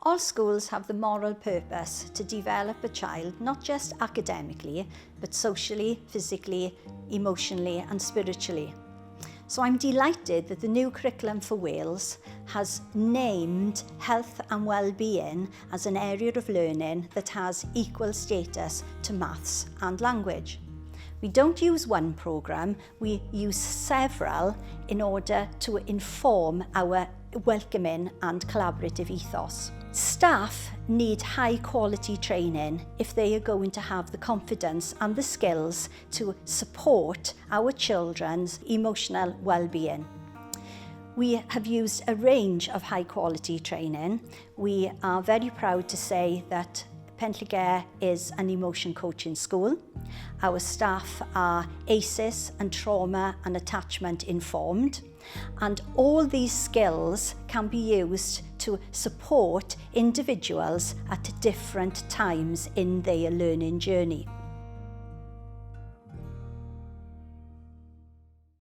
All schools have the moral purpose to develop a child not just academically, but socially, physically, emotionally and spiritually. So I'm delighted that the new curriculum for Wales has named health and well-being as an area of learning that has equal status to maths and language. We don't use one programme, we use several in order to inform our welcoming and collaborative ethos. Staff need high quality training if they are going to have the confidence and the skills to support our children's emotional well-being. We have used a range of high quality training. We are very proud to say that Penllergaer is an emotion coaching school. Our staff are ACEs and trauma and attachment informed, and all these skills can be used to support individuals at different times in their learning journey.